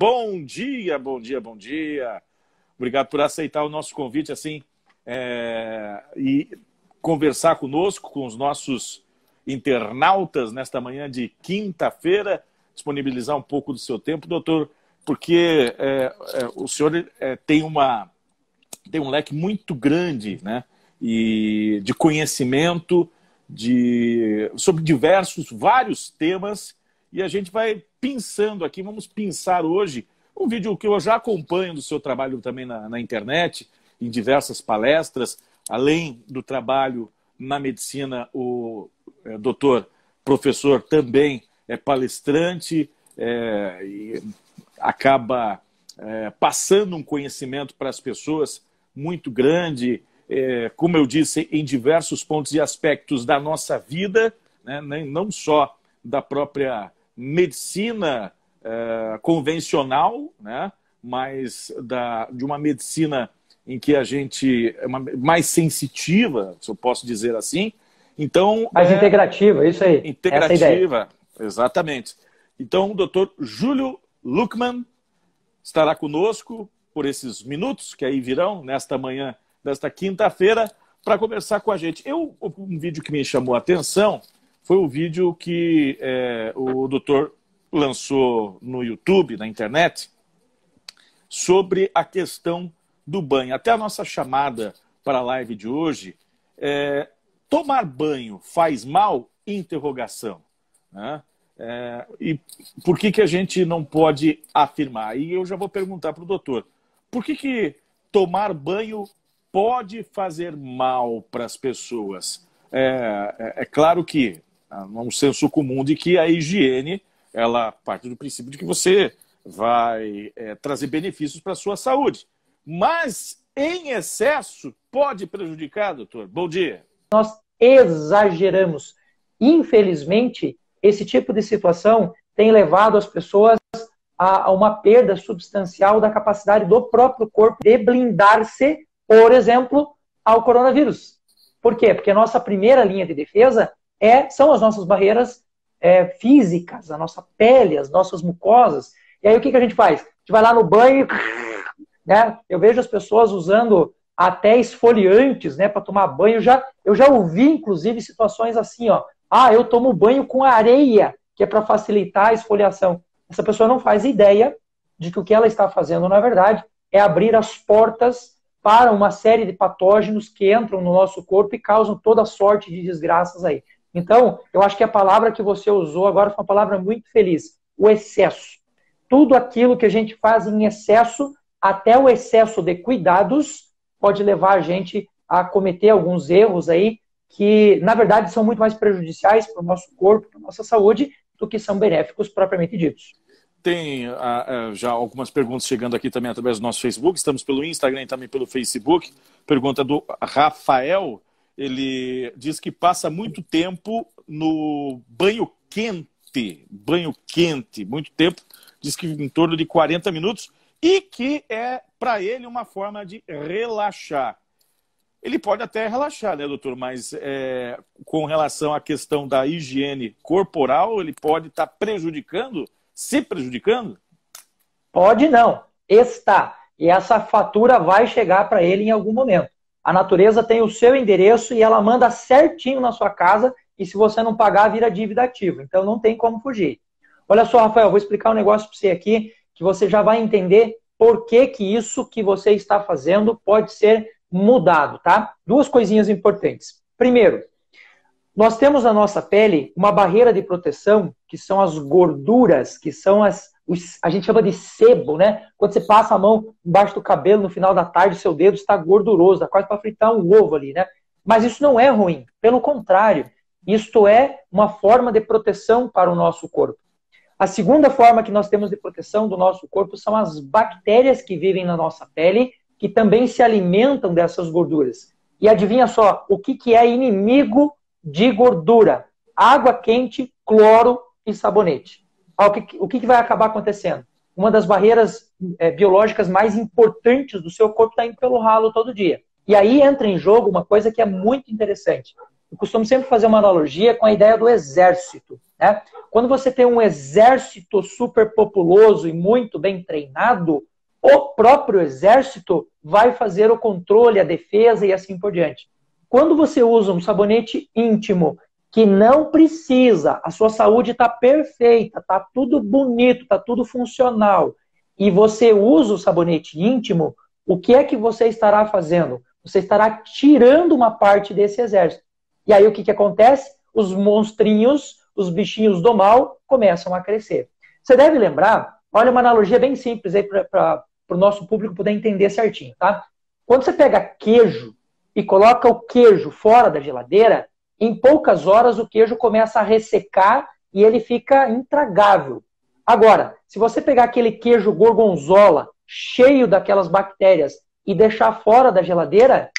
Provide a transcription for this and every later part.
Bom dia, bom dia, bom dia. Obrigado por aceitar o nosso convite assim e conversar conosco, com os nossos internautas nesta manhã de quinta-feira, disponibilizar um pouco do seu tempo, doutor, porque o senhor tem um leque muito grande, né, e de conhecimento sobre vários temas, e a gente vai pensando aqui, vamos pensar hoje um vídeo que eu já acompanho do seu trabalho também na internet, em diversas palestras, além do trabalho na medicina, o doutor professor também é palestrante e acaba passando um conhecimento para as pessoas muito grande, como eu disse, em diversos pontos e aspectos da nossa vida, né, não só da própria medicina convencional, né, mas de uma medicina em que a gente é mais sensitiva, se eu posso dizer assim. Então, mais integrativa, isso aí. Integrativa, exatamente. Então, o doutor Júlio Luckmann estará conosco por esses minutos que aí virão, nesta manhã desta quinta-feira, para conversar com a gente. Um vídeo que me chamou a atenção foi o vídeo que o doutor lançou no YouTube, na internet, sobre a questão do banho. Até a nossa chamada para a live de hoje, tomar banho faz mal? Interrogação. Né? E por que a gente não pode afirmar? E eu já vou perguntar para o doutor, por que tomar banho pode fazer mal para as pessoas? É claro que há um senso comum de que a higiene, ela parte do princípio de que você vai trazer benefícios para a sua saúde. Mas, em excesso, pode prejudicar, doutor? Bom dia. Nós exageramos. Infelizmente, esse tipo de situação tem levado as pessoas a uma perda substancial da capacidade do próprio corpo de blindar-se, por exemplo, ao coronavírus. Por quê? Porque a nossa primeira linha de defesa são as nossas barreiras físicas, a nossa pele, as nossas mucosas. E aí o que a gente faz? A gente vai lá no banho, né? Eu vejo as pessoas usando até esfoliantes, né, para tomar banho. Eu já ouvi, inclusive, situações assim, ó. Eu tomo banho com areia, que é para facilitar a esfoliação. Essa pessoa não faz ideia de que o que ela está fazendo, na verdade, é abrir as portas para uma série de patógenos que entram no nosso corpo e causam toda sorte de desgraças aí. Então, eu acho que a palavra que você usou agora foi uma palavra muito feliz. O excesso. Tudo aquilo que a gente faz em excesso, até o excesso de cuidados, pode levar a gente a cometer alguns erros aí que, na verdade, são muito mais prejudiciais para o nosso corpo, para a nossa saúde, do que são benéficos propriamente ditos. Tem já algumas perguntas chegando aqui também através do nosso Facebook. Estamos pelo Instagram e também pelo Facebook. Pergunta do Rafael. Ele diz que passa muito tempo no banho quente. Banho quente, muito tempo. Diz que em torno de 40 minutos. E que é, para ele, uma forma de relaxar. Ele pode até relaxar, né, doutor? Mas com relação à questão da higiene corporal, ele pode estar prejudicando, se prejudicando? Pode não, está. E essa fatura vai chegar para ele em algum momento. A natureza tem o seu endereço e ela manda certinho na sua casa, e se você não pagar, vira dívida ativa. Então não tem como fugir. Olha só, Rafael, vou explicar um negócio para você aqui, que você já vai entender por que isso que você está fazendo pode ser mudado, tá? Duas coisinhas importantes. Primeiro, nós temos na nossa pele uma barreira de proteção, que são as gorduras, que são a gente chama de sebo, né? Quando você passa a mão embaixo do cabelo no final da tarde, seu dedo está gorduroso, dá quase para fritar um ovo ali, né? Mas isso não é ruim, pelo contrário, isto é uma forma de proteção para o nosso corpo. A segunda forma que nós temos de proteção do nosso corpo são as bactérias que vivem na nossa pele, que também se alimentam dessas gorduras. E adivinha só, o que é inimigo de gordura? Água quente, cloro e sabonete. O que vai acabar acontecendo? Uma das barreiras biológicas mais importantes do seu corpo está indo pelo ralo todo dia. E aí entra em jogo uma coisa que é muito interessante. Eu costumo sempre fazer uma analogia com a ideia do exército. né? Quando você tem um exército super populoso e muito bem treinado, o próprio exército vai fazer o controle, a defesa e assim por diante. Quando você usa um sabonete íntimo que não precisa, a sua saúde está perfeita, está tudo bonito, está tudo funcional, e você usa o sabonete íntimo, o que é que você estará fazendo? Você estará tirando uma parte desse exército. E aí o que acontece? Os monstrinhos, os bichinhos do mal, começam a crescer. Você deve lembrar, olha uma analogia bem simples aí para o nosso público poder entender certinho, tá? Quando você pega queijo e coloca o queijo fora da geladeira, em poucas horas o queijo começa a ressecar e ele fica intragável. Agora, se você pegar aquele queijo gorgonzola, cheio daquelas bactérias, e deixar fora da geladeira,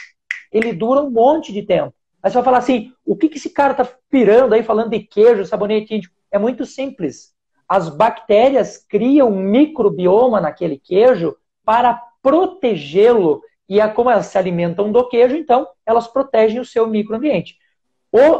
ele dura um monte de tempo. Aí você vai falar assim, o que esse cara tá pirando aí falando de queijo, sabonete íntimo? É muito simples. As bactérias criam um microbioma naquele queijo para protegê-lo. E como elas se alimentam do queijo, então elas protegem o seu microambiente.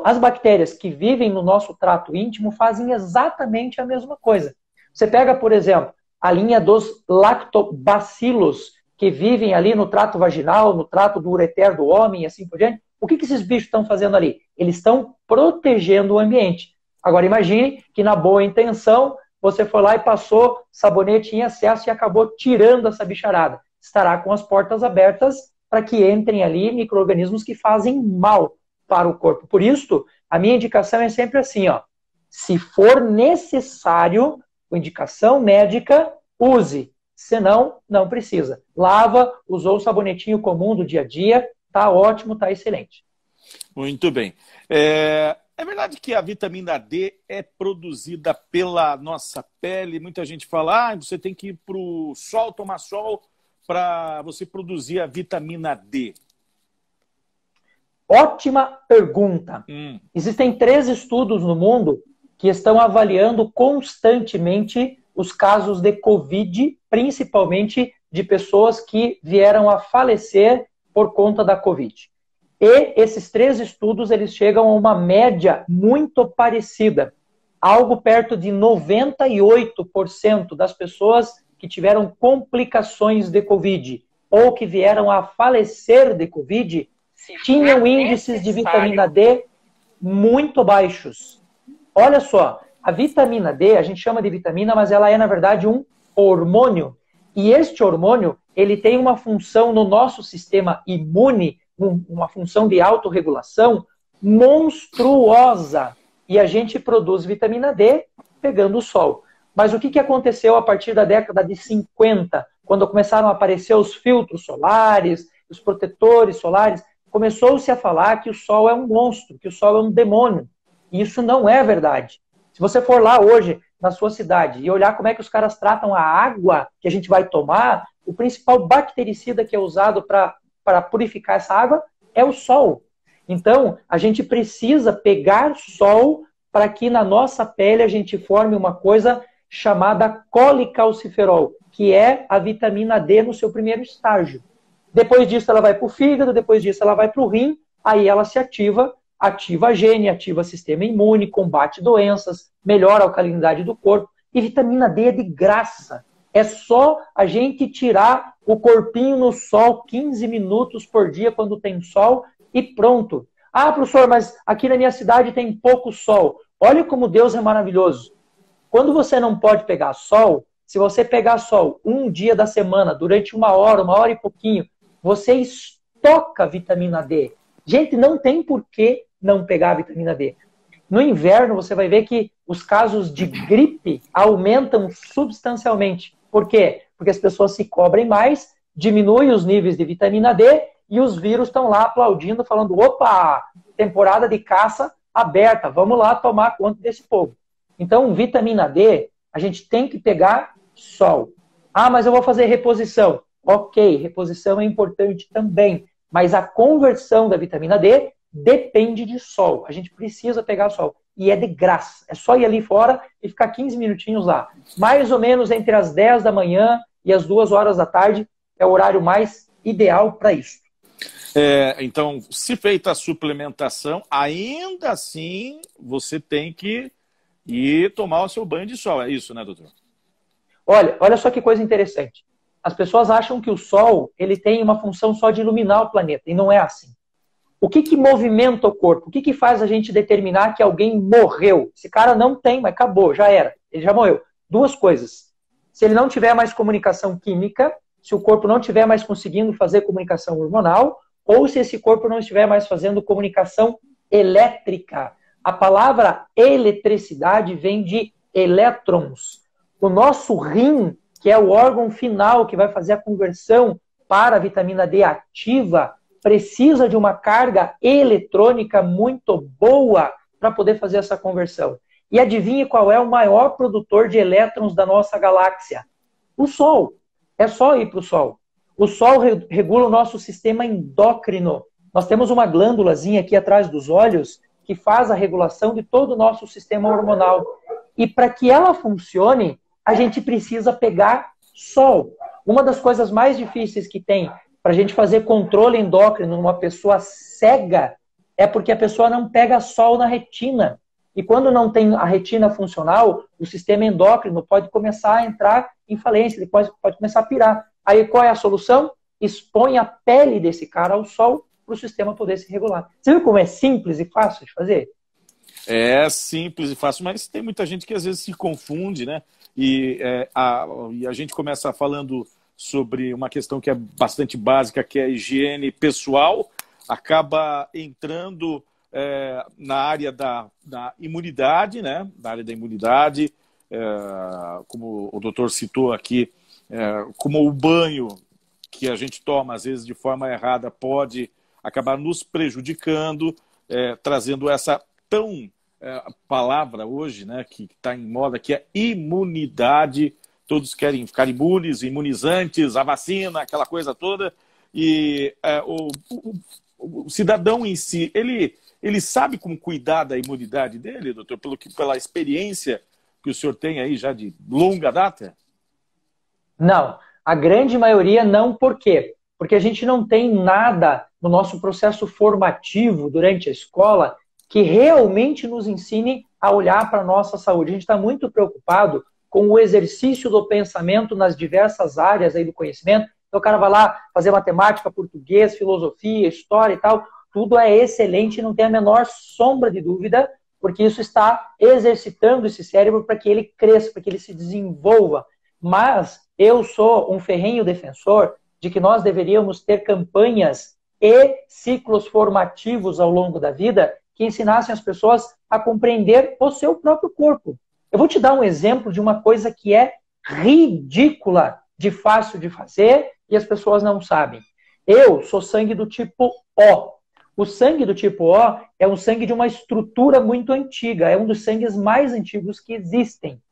As bactérias que vivem no nosso trato íntimo fazem exatamente a mesma coisa. Você pega, por exemplo, a linha dos lactobacilos, que vivem ali no trato vaginal, no trato do ureter do homem e assim por diante. O que esses bichos estão fazendo ali? Eles estão protegendo o ambiente. Agora imagine que na boa intenção você foi lá e passou sabonete em excesso e acabou tirando essa bicharada. Estará com as portas abertas para que entrem ali micro-organismos que fazem mal para o corpo. Por isso, a minha indicação é sempre assim, ó. Se for necessário, com indicação médica, use. Senão, não precisa. Lava, usou o sabonetinho comum do dia a dia, tá ótimo, tá excelente. Muito bem. É verdade que a vitamina D é produzida pela nossa pele. Muita gente fala, você tem que ir para o sol, tomar sol, para você produzir a vitamina D. Ótima pergunta. Existem 3 estudos no mundo que estão avaliando constantemente os casos de Covid, principalmente de pessoas que vieram a falecer por conta da Covid. E esses 3 estudos, eles chegam a uma média muito parecida. Algo perto de 98% das pessoas que tiveram complicações de Covid ou que vieram a falecer de Covid tinham índices de vitamina D muito baixos. Olha só, a vitamina D, a gente chama de vitamina, mas ela é, na verdade, um hormônio. E este hormônio, ele tem uma função no nosso sistema imune, uma função de autorregulação monstruosa. E a gente produz vitamina D pegando o sol. Mas o que aconteceu a partir da década de 50, quando começaram a aparecer os filtros solares, os protetores solares? Começou-se a falar que o sol é um monstro, que o sol é um demônio. E isso não é verdade. Se você for lá hoje, na sua cidade, e olhar como é que os caras tratam a água que a gente vai tomar, o principal bactericida que é usado para purificar essa água é o sol. Então, a gente precisa pegar sol para que na nossa pele a gente forme uma coisa chamada colecalciferol, que é a vitamina D no seu primeiro estágio. Depois disso ela vai para o fígado, depois disso ela vai para o rim, aí ela se ativa a gene, ativa o sistema imune, combate doenças, melhora a alcalinidade do corpo. E vitamina D é de graça. É só a gente tirar o corpinho no sol 15 minutos por dia quando tem sol e pronto. Ah, professor, mas aqui na minha cidade tem pouco sol. Olha como Deus é maravilhoso. Quando você não pode pegar sol, se você pegar sol um dia da semana, durante uma hora e pouquinho, você estoca vitamina D. Gente, não tem por que não pegar a vitamina D. No inverno, você vai ver que os casos de gripe aumentam substancialmente. Por quê? Porque as pessoas se cobrem mais, diminuem os níveis de vitamina D e os vírus estão lá aplaudindo, falando, opa, temporada de caça aberta, vamos lá tomar conta desse povo. Então, vitamina D, a gente tem que pegar sol. Ah, mas eu vou fazer reposição. Ok, reposição é importante também, mas a conversão da vitamina D depende de sol. A gente precisa pegar sol. E é de graça. É só ir ali fora e ficar 15 minutinhos lá. Mais ou menos entre as 10 da manhã e as 2 horas da tarde é o horário mais ideal para isso. Então, se feita a suplementação, ainda assim você tem que E tomar o seu banho de sol, é isso, né, doutor? Olha só que coisa interessante. As pessoas acham que o Sol ele tem uma função só de iluminar o planeta, e não é assim. O que movimenta o corpo? O que faz a gente determinar que alguém morreu? Esse cara não tem, mas acabou, já era. Ele já morreu. Duas coisas. Se ele não tiver mais comunicação química, se o corpo não estiver mais conseguindo fazer comunicação hormonal, ou se esse corpo não estiver mais fazendo comunicação elétrica. A palavra eletricidade vem de elétrons. O nosso rim, que é o órgão final que vai fazer a conversão para a vitamina D ativa, precisa de uma carga eletrônica muito boa para poder fazer essa conversão. E adivinhe qual é o maior produtor de elétrons da nossa galáxia? O Sol. É só ir para o Sol. O Sol regula o nosso sistema endócrino. Nós temos uma glândulazinha aqui atrás dos olhos que faz a regulação de todo o nosso sistema hormonal. E para que ela funcione, a gente precisa pegar Sol. Uma das coisas mais difíceis que tem para a gente fazer controle endócrino numa pessoa cega é porque a pessoa não pega Sol na retina. E quando não tem a retina funcional, o sistema endócrino pode começar a entrar em falência, ele pode começar a pirar. Aí qual é a solução? Expõe a pele desse cara ao Sol para o sistema poder se regular. Você viu como é simples e fácil de fazer? É simples e fácil, mas tem muita gente que às vezes se confunde, né? E a gente começa falando sobre uma questão que é bastante básica, que é a higiene pessoal, acaba entrando na área da imunidade, né? Na área da imunidade, como o doutor citou aqui, como o banho que a gente toma, às vezes, de forma errada, pode acabar nos prejudicando, trazendo essa palavra hoje, né, que está em moda, que é imunidade. Todos querem ficar imunes, imunizantes, a vacina, aquela coisa toda. E o cidadão em si, ele sabe como cuidar da imunidade dele, doutor, pela experiência que o senhor tem aí já de longa data? Não, a grande maioria não. Por quê? Porque a gente não tem nada no nosso processo formativo durante a escola que realmente nos ensine a olhar para a nossa saúde. A gente está muito preocupado com o exercício do pensamento nas diversas áreas aí do conhecimento. Então o cara vai lá fazer matemática, português, filosofia, história e tal. Tudo é excelente, não tem a menor sombra de dúvida, porque isso está exercitando esse cérebro para que ele cresça, para que ele se desenvolva. Mas eu sou um ferrenho defensor de que nós deveríamos ter campanhas e ciclos formativos ao longo da vida que ensinassem as pessoas a compreender o seu próprio corpo. Eu vou te dar um exemplo de uma coisa que é ridícula de fácil de fazer e as pessoas não sabem. Eu sou sangue do tipo O. O sangue do tipo O é um sangue de uma estrutura muito antiga, é um dos sangues mais antigos que existem.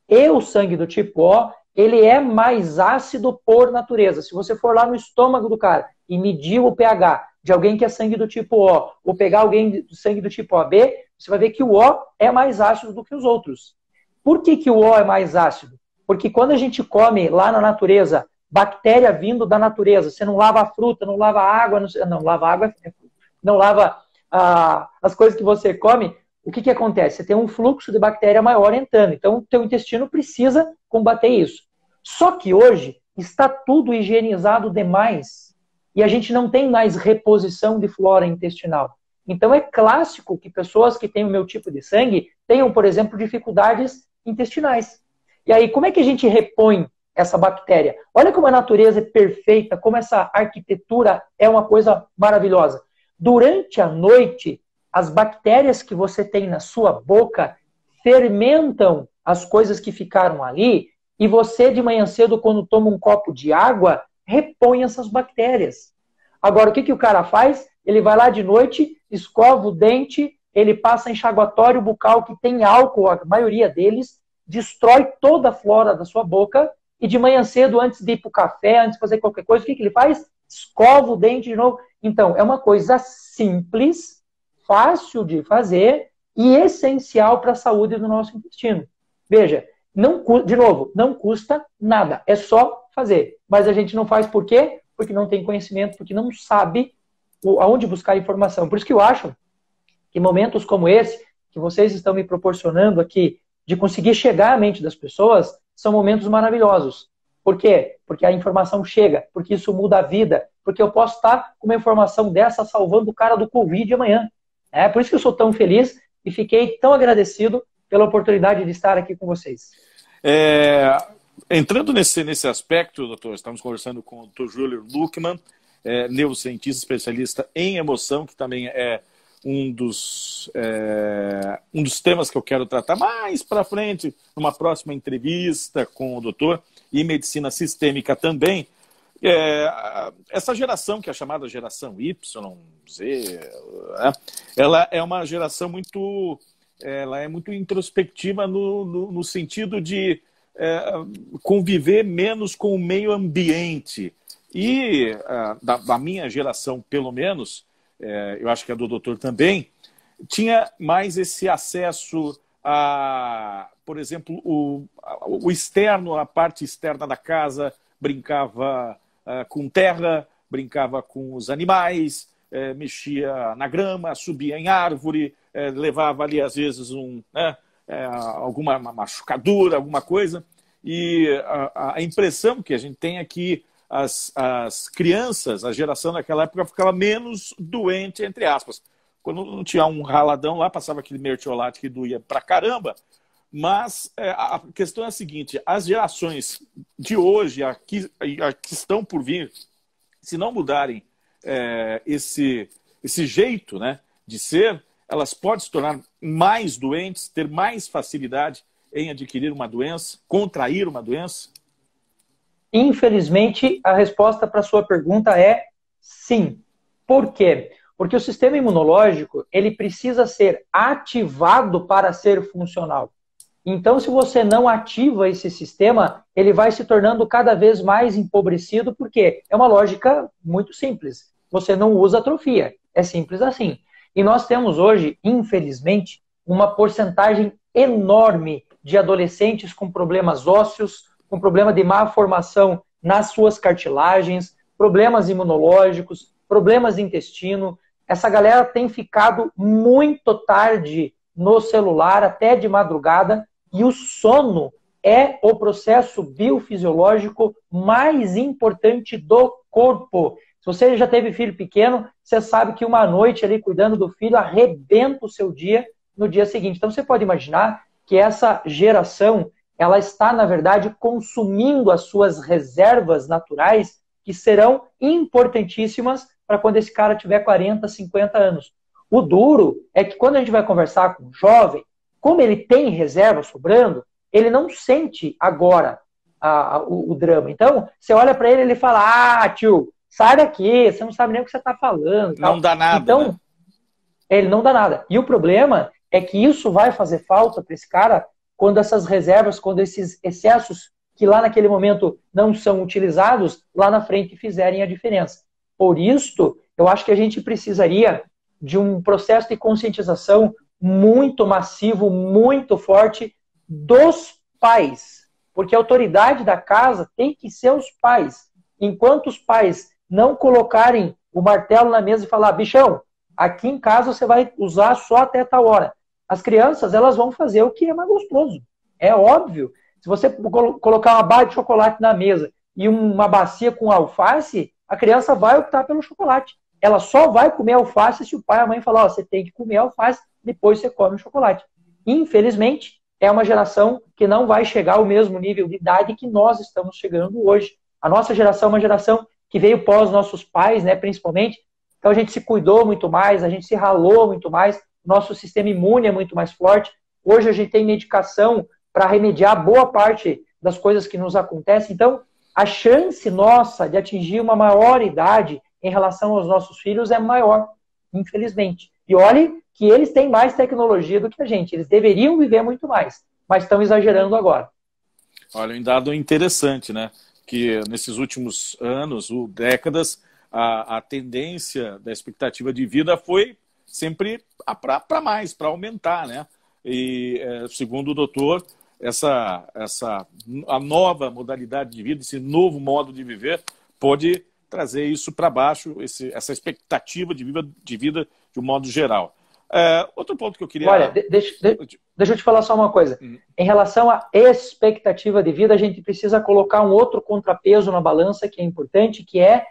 E o sangue do tipo O, ele é mais ácido por natureza. Se você for lá no estômago do cara e medir o pH de alguém que é sangue do tipo O, ou pegar alguém do sangue do tipo AB, você vai ver que o O é mais ácido do que os outros. Por que o O é mais ácido? Porque quando a gente come lá na natureza, bactéria vindo da natureza, você não lava a fruta, não lava a água, não lava as coisas que você come, o que acontece? Você tem um fluxo de bactéria maior entrando. Então, o teu intestino precisa combater isso. Só que hoje está tudo higienizado demais e a gente não tem mais reposição de flora intestinal. Então, é clássico que pessoas que têm o meu tipo de sangue tenham, por exemplo, dificuldades intestinais. E aí, como é que a gente repõe essa bactéria? Olha como a natureza é perfeita, como essa arquitetura é uma coisa maravilhosa. Durante a noite, as bactérias que você tem na sua boca fermentam as coisas que ficaram ali e você, de manhã cedo, quando toma um copo de água, repõe essas bactérias. Agora, o que o cara faz? Ele vai lá de noite, escova o dente, ele passa enxaguatório bucal que tem álcool, a maioria deles, destrói toda a flora da sua boca e de manhã cedo, antes de ir para o café, antes de fazer qualquer coisa, o que ele faz? Escova o dente de novo. Então, é uma coisa simples, fácil de fazer e essencial para a saúde do nosso intestino. Veja, de novo, não custa nada, é só fazer. Mas a gente não faz por quê? Porque não tem conhecimento, porque não sabe aonde buscar informação. Por isso que eu acho que momentos como esse, que vocês estão me proporcionando aqui de conseguir chegar à mente das pessoas, são momentos maravilhosos. Por quê? Porque a informação chega, porque isso muda a vida, porque eu posso estar com uma informação dessa salvando o cara do Covid amanhã. É por isso que eu sou tão feliz e fiquei tão agradecido pela oportunidade de estar aqui com vocês. Entrando nesse aspecto, doutor, estamos conversando com o Dr. Júlio Luckmann, neurocientista especialista em emoção, que também é um dos temas que eu quero tratar mais para frente, numa próxima entrevista com o doutor, e medicina sistêmica também. Essa geração, que é a chamada geração Y, Z, ela é uma geração muito introspectiva no sentido de conviver menos com o meio ambiente. E da minha geração, pelo menos, eu acho que a do doutor também, tinha mais esse acesso a, por exemplo, o externo, a parte externa da casa, brincava com terra, brincava com os animais, mexia na grama, subia em árvore, levava ali, às vezes, alguma machucadura, alguma coisa. E a impressão que a gente tem é que as crianças, a geração daquela época, ficava menos doente, entre aspas. Quando não tinha um raladão lá, passava aquele mertiolate que doía pra caramba. Mas a questão é a seguinte: as gerações de hoje, a que estão por vir, se não mudarem esse jeito, né, de ser, elas podem se tornar mais doentes, ter mais facilidade em adquirir uma doença, contrair uma doença? Infelizmente, a resposta para a sua pergunta é sim. Por quê? Porque o sistema imunológico, ele precisa ser ativado para ser funcional. Então, se você não ativa esse sistema, ele vai se tornando cada vez mais empobrecido, porque é uma lógica muito simples. Você não usa atrofia. É simples assim. E nós temos hoje, infelizmente, uma porcentagem enorme de adolescentes com problemas ósseos, com problema de má formação nas suas cartilagens, problemas imunológicos, problemas de intestino. Essa galera tem ficado muito tarde no celular, até de madrugada, e o sono é o processo biofisiológico mais importante do corpo. Se você já teve filho pequeno, você sabe que uma noite ali cuidando do filho arrebenta o seu dia no dia seguinte. Então você pode imaginar que essa geração, ela está, na verdade, consumindo as suas reservas naturais, que serão importantíssimas para quando esse cara tiver 40, 50 anos. O duro é que quando a gente vai conversar com um jovem, como ele tem reserva sobrando, ele não sente agora o drama. Então, você olha para ele e ele fala: tio, sai daqui, você não sabe nem o que você está falando. Não dá nada. Então, né? Ele não dá nada. E o problema é que isso vai fazer falta para esse cara quando essas reservas, quando esses excessos que lá naquele momento não são utilizados, lá na frente fizerem a diferença. Por isso, eu acho que a gente precisaria de um processo de conscientização muito massivo, muito forte dos pais. Porque a autoridade da casa tem que ser os pais. Enquanto os pais não colocarem o martelo na mesa e falar: bichão, aqui em casa você vai usar só até tal hora. As crianças, elas vão fazer o que é mais gostoso. É óbvio. Se você colocar uma barra de chocolate na mesa e uma bacia com alface, a criança vai optar pelo chocolate. Ela só vai comer alface se o pai e a mãe falar: você tem que comer alface, depois você come o chocolate. Infelizmente, é uma geração que não vai chegar ao mesmo nível de idade que nós estamos chegando hoje. A nossa geração é uma geração que veio pós nossos pais, né, principalmente. Então a gente se cuidou muito mais, a gente se ralou muito mais, nosso sistema imune é muito mais forte. Hoje a gente tem medicação para remediar boa parte das coisas que nos acontecem. Então, a chance nossa de atingir uma maior idade em relação aos nossos filhos é maior, infelizmente. E olhe que eles têm mais tecnologia do que a gente. Eles deveriam viver muito mais, mas estão exagerando agora. Olha, um dado interessante, né? Que nesses últimos anos, ou décadas, a tendência da expectativa de vida foi sempre para mais, para aumentar, né? E, segundo o doutor, a nova modalidade de vida, esse novo modo de viver, pode trazer isso para baixo, essa expectativa de vida de um modo geral. Outro ponto que eu queria... Olha, deixa eu te falar só uma coisa. Em relação à expectativa de vida, a gente precisa colocar um outro contrapeso na balança que é importante, que é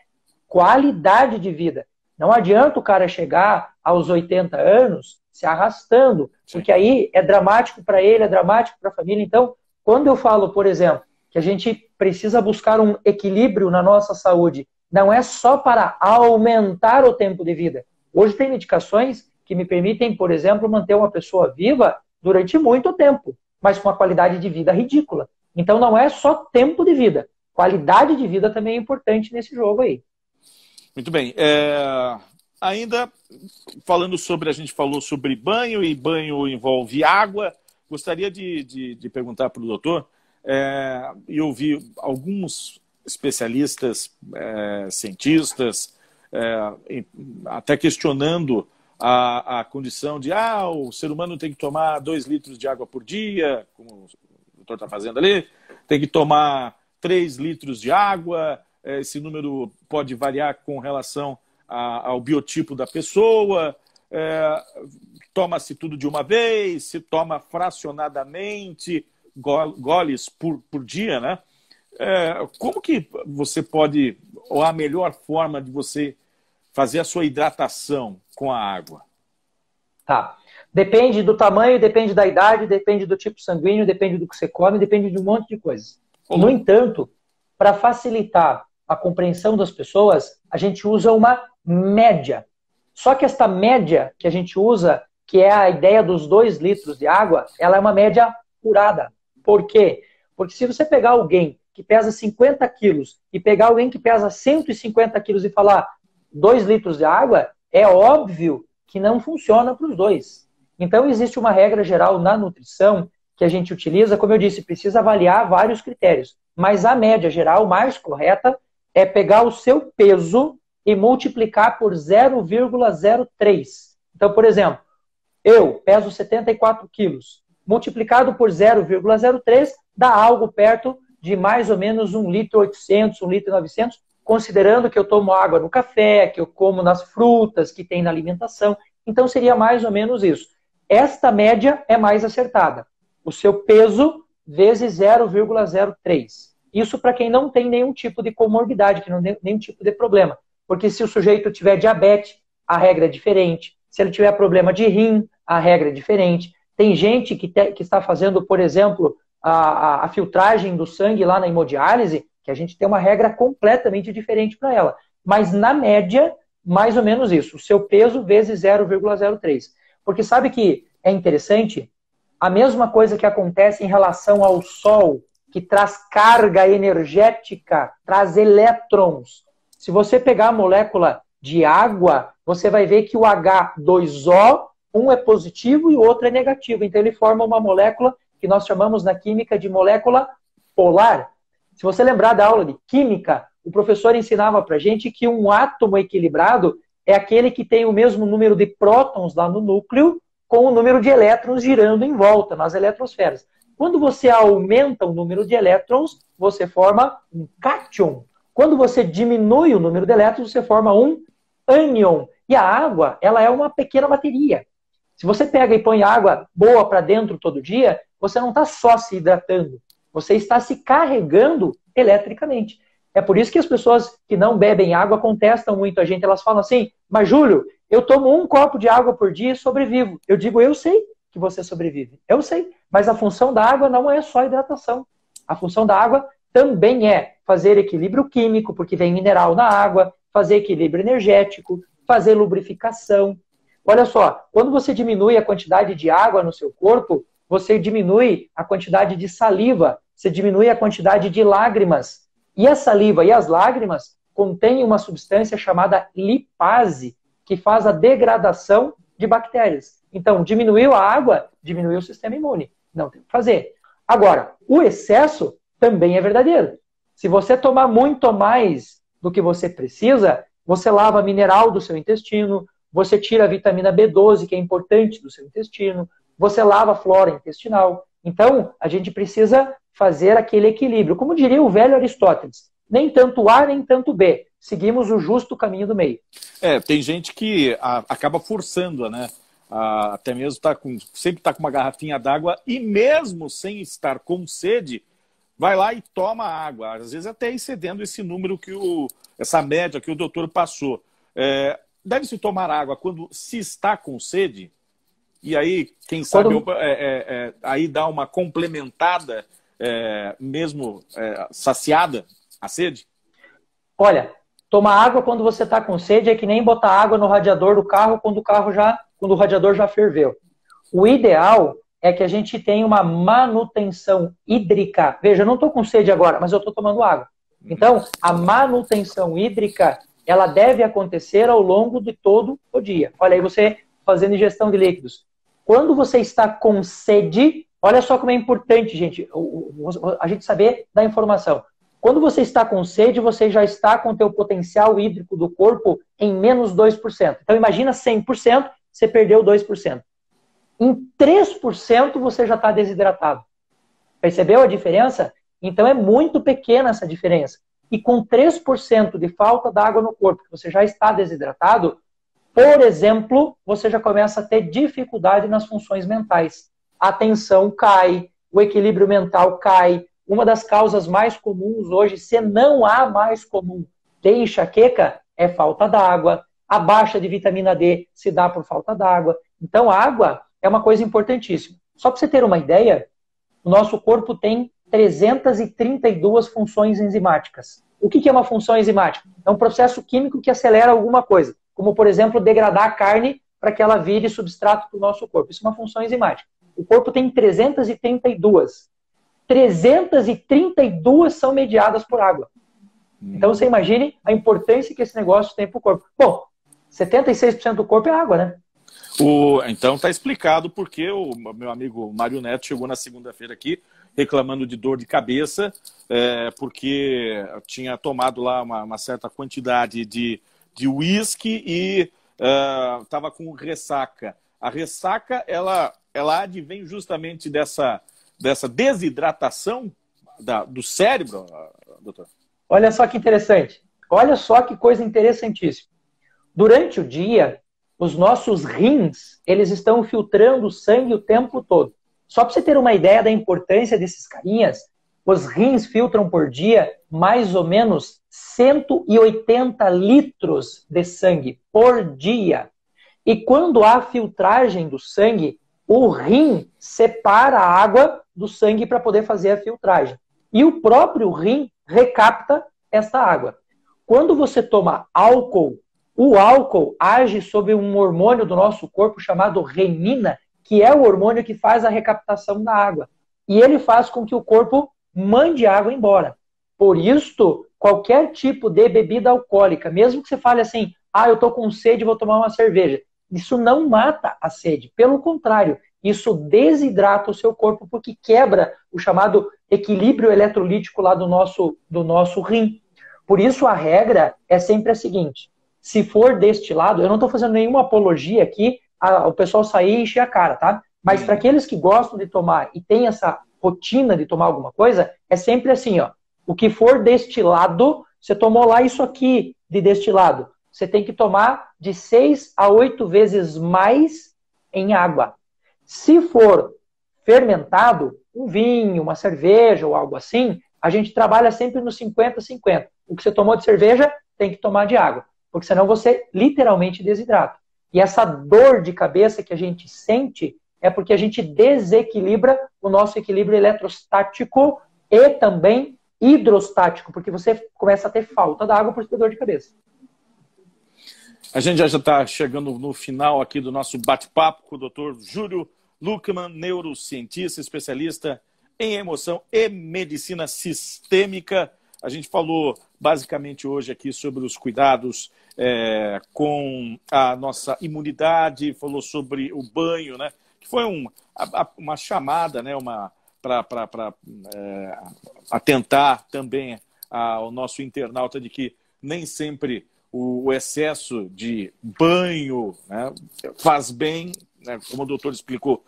qualidade de vida. Não adianta o cara chegar aos 80 anos se arrastando, porque aí é dramático para ele, é dramático para a família. Então, quando eu falo, por exemplo, que a gente precisa buscar um equilíbrio na nossa saúde, não é só para aumentar o tempo de vida. Hoje tem medicações que me permitem, por exemplo, manter uma pessoa viva durante muito tempo, mas com uma qualidade de vida ridícula. Então não é só tempo de vida, qualidade de vida também é importante nesse jogo aí. Muito bem. Ainda falando sobre, a gente falou sobre banho, e banho envolve água. Gostaria de perguntar para o doutor, e ouvir alguns especialistas, cientistas, até questionando a condição de o ser humano tem que tomar 2 litros de água por dia, como o doutor está fazendo ali, tem que tomar 3 litros de água, esse número pode variar com relação ao biotipo da pessoa, toma-se tudo de uma vez, se toma fracionadamente, goles por dia, né? Como que você pode, ou a melhor forma de você fazer a sua hidratação com a água? Tá. Depende do tamanho, depende da idade, depende do tipo sanguíneo, depende do que você come, depende de um monte de coisas. No entanto, para facilitar a compreensão das pessoas, a gente usa uma média. Só que esta média que a gente usa, que é a ideia dos 2 litros de água, ela é uma média curada. Por quê? Porque se você pegar alguém que pesa 50 quilos e pegar alguém que pesa 150 quilos e falar 2 litros de água, é óbvio que não funciona para os dois. Então, existe uma regra geral na nutrição que a gente utiliza, como eu disse, precisa avaliar vários critérios. Mas a média geral mais correta é pegar o seu peso e multiplicar por 0,03. Então, por exemplo, eu peso 74 quilos. Multiplicado por 0,03 dá algo perto de mais ou menos 1,8 litro, 1,9 litro, considerando que eu tomo água no café, que eu como nas frutas, que tem na alimentação. Então seria mais ou menos isso. Esta média é mais acertada. O seu peso vezes 0,03. Isso para quem não tem nenhum tipo de comorbidade, que não tem nenhum tipo de problema. Porque se o sujeito tiver diabetes, a regra é diferente. Se ele tiver problema de rim, a regra é diferente. Tem gente que está fazendo, por exemplo, a filtragem do sangue lá na hemodiálise, que a gente tem uma regra completamente diferente para ela. Mas, na média, mais ou menos isso. O seu peso vezes 0,03. Porque sabe que é interessante? A mesma coisa que acontece em relação ao Sol, que traz carga energética, traz elétrons. Se você pegar a molécula de água, você vai ver que o H2O, um é positivo e o outro é negativo. Então, ele forma uma molécula que nós chamamos na química de molécula polar. Se você lembrar da aula de química, o professor ensinava pra gente que um átomo equilibrado é aquele que tem o mesmo número de prótons lá no núcleo com o número de elétrons girando em volta, nas eletrosferas. Quando você aumenta o número de elétrons, você forma um cátion. Quando você diminui o número de elétrons, você forma um ânion. E a água, ela é uma pequena bateria. Se você pega e põe água boa para dentro todo dia, você não está só se hidratando, você está se carregando eletricamente. É por isso que as pessoas que não bebem água contestam muito a gente. Elas falam assim, mas Júlio, eu tomo 1 copo de água por dia e sobrevivo. Eu digo, eu sei que você sobrevive. Eu sei. Mas a função da água não é só hidratação. A função da água também é fazer equilíbrio químico, porque tem mineral na água, fazer equilíbrio energético, fazer lubrificação. Olha só, quando você diminui a quantidade de água no seu corpo, você diminui a quantidade de saliva, você diminui a quantidade de lágrimas. E a saliva e as lágrimas contêm uma substância chamada lipase, que faz a degradação de bactérias. Então, diminuiu a água, diminuiu o sistema imune. Não tem o que fazer. Agora, o excesso também é verdadeiro. Se você tomar muito mais do que você precisa, você lava mineral do seu intestino, você tira a vitamina B12, que é importante do seu intestino, você lava a flora intestinal. Então, a gente precisa fazer aquele equilíbrio. Como diria o velho Aristóteles, nem tanto A, nem tanto B. Seguimos o justo caminho do meio. Tem gente que acaba forçando, né, até mesmo sempre está com uma garrafinha d'água e mesmo sem estar com sede, vai lá e toma água. Às vezes até excedendo esse número, essa média que o doutor passou. Deve-se tomar água quando se está com sede? E aí, quem sabe, aí dá uma complementada, mesmo saciada a sede? Olha, tomar água quando você está com sede é que nem botar água no radiador do carro quando o radiador já ferveu. O ideal é que a gente tenha uma manutenção hídrica. Veja, eu não estou com sede agora, mas eu estou tomando água. Então, a manutenção hídrica, ela deve acontecer ao longo de todo o dia. Olha aí, você fazendo ingestão de líquidos. Quando você está com sede, olha só como é importante, gente, a gente saber da informação. Quando você está com sede, você já está com o teu potencial hídrico do corpo em menos 2%. Então, imagina 100%, você perdeu 2%. Em 3% você já está desidratado. Percebeu a diferença? Então é muito pequena essa diferença. E com 3% de falta d'água no corpo, que você já está desidratado, por exemplo, você já começa a ter dificuldade nas funções mentais. A atenção cai, o equilíbrio mental cai. Uma das causas mais comuns hoje, se não a mais comum, de enxaqueca, é falta d'água. A baixa de vitamina D se dá por falta d'água. Então, a água é uma coisa importantíssima. Só para você ter uma ideia, o nosso corpo tem 332 funções enzimáticas. O que é uma função enzimática? É um processo químico que acelera alguma coisa, como, por exemplo, degradar a carne para que ela vire substrato para o nosso corpo. Isso é uma função enzimática. O corpo tem 332. 332 são mediadas por água. Então, você imagine a importância que esse negócio tem para o corpo. Bom, 76% do corpo é água, né? Então está explicado porque o meu amigo Mário Neto chegou na segunda-feira aqui reclamando de dor de cabeça, porque tinha tomado lá uma certa quantidade de uísque e estava com ressaca. A ressaca, ela advém justamente dessa desidratação do cérebro, doutor? Olha só que interessante. Olha só que coisa interessantíssima. Durante o dia, os nossos rins, eles estão filtrando o sangue o tempo todo. Só para você ter uma ideia da importância desses carinhas, os rins filtram por dia mais ou menos 180 litros de sangue por dia. E quando há filtragem do sangue, o rim separa a água do sangue para poder fazer a filtragem. E o próprio rim recapta essa água. Quando você toma álcool, o álcool age sobre um hormônio do nosso corpo chamado renina, que é o hormônio que faz a recaptação da água. E ele faz com que o corpo mande a água embora. Por isso, qualquer tipo de bebida alcoólica, mesmo que você fale assim, eu estou com sede, vou tomar uma cerveja, isso não mata a sede. Pelo contrário, isso desidrata o seu corpo porque quebra o chamado equilíbrio eletrolítico lá do nosso rim. Por isso, a regra é sempre a seguinte. Se for destilado, eu não estou fazendo nenhuma apologia aqui o pessoal sair e encher a cara, tá? Mas para aqueles que gostam de tomar e tem essa rotina de tomar alguma coisa, é sempre assim, ó. O que for destilado, você tomou lá isso aqui de destilado. Você tem que tomar de 6 a 8 vezes mais em água. Se for fermentado, um vinho, uma cerveja ou algo assim, a gente trabalha sempre no 50-50. O que você tomou de cerveja, tem que tomar de água. Porque senão você literalmente desidrata. E essa dor de cabeça que a gente sente é porque a gente desequilibra o nosso equilíbrio eletrostático e também hidrostático, porque você começa a ter falta d'água por ter dor de cabeça. A gente já está chegando no final aqui do nosso bate-papo com o Dr. Júlio Luckmann, neurocientista, especialista em emoção e medicina sistêmica. A gente falou basicamente hoje aqui sobre os cuidados com a nossa imunidade, falou sobre o banho, né? Que foi uma chamada, né? Para atentar também ao nosso internauta de que nem sempre o excesso de banho, né, faz bem, né, como o doutor explicou,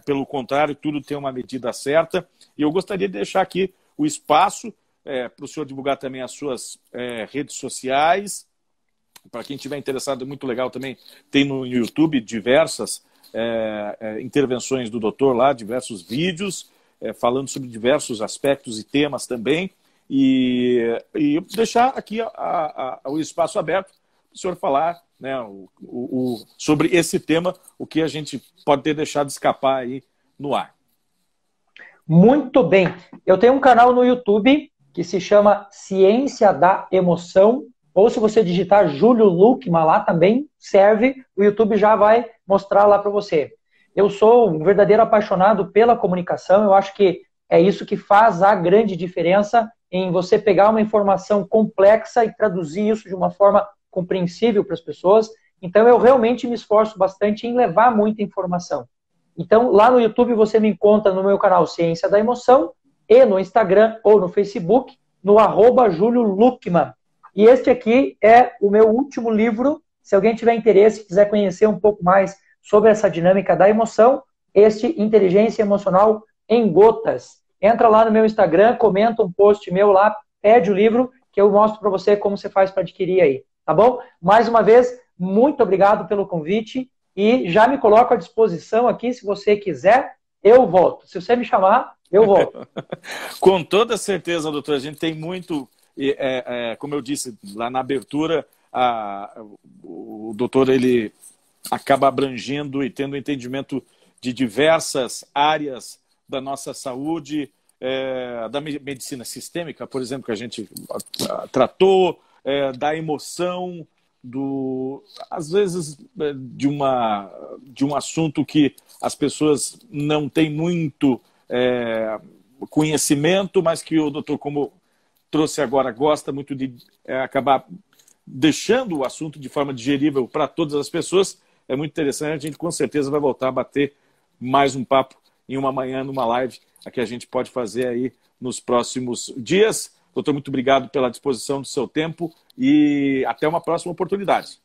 pelo contrário, tudo tem uma medida certa. E eu gostaria de deixar aqui o espaço para o senhor divulgar também as suas redes sociais. Para quem estiver interessado, é muito legal também, tem no YouTube diversas intervenções do doutor lá, diversos vídeos, falando sobre diversos aspectos e temas também, e deixar aqui o espaço aberto para o senhor falar, né, sobre esse tema, o que a gente pode ter deixado escapar aí no ar. Muito bem. Eu tenho um canal no YouTube que se chama Ciência da Emoção, ou se você digitar Júlio Luckmann lá também serve, o YouTube já vai mostrar lá para você. Eu sou um verdadeiro apaixonado pela comunicação, eu acho que é isso que faz a grande diferença em você pegar uma informação complexa e traduzir isso de uma forma compreensível para as pessoas. Então eu realmente me esforço bastante em levar muita informação. Então lá no YouTube você me encontra no meu canal Ciência da Emoção e no Instagram ou no Facebook, no @Júlio Luckmann. E este aqui é o meu último livro. Se alguém tiver interesse, quiser conhecer um pouco mais sobre essa dinâmica da emoção, este Inteligência Emocional em Gotas. Entra lá no meu Instagram, comenta um post meu lá, pede o livro, que eu mostro para você como você faz para adquirir aí, tá bom? Mais uma vez, muito obrigado pelo convite e já me coloco à disposição aqui, se você quiser, eu volto. Se você me chamar, eu volto. Com toda certeza, doutor, a gente tem muito... como eu disse lá na abertura, o doutor ele acaba abrangendo e tendo entendimento de diversas áreas da nossa saúde, da medicina sistêmica, por exemplo, que a gente tratou, da emoção, às vezes de um assunto que as pessoas não têm muito conhecimento, mas que o doutor, como trouxe agora, gosta muito de acabar deixando o assunto de forma digerível para todas as pessoas. É muito interessante, a gente com certeza vai voltar a bater mais um papo em uma manhã, numa live, a que a gente pode fazer aí nos próximos dias. Doutor, muito obrigado pela disposição do seu tempo e até uma próxima oportunidade.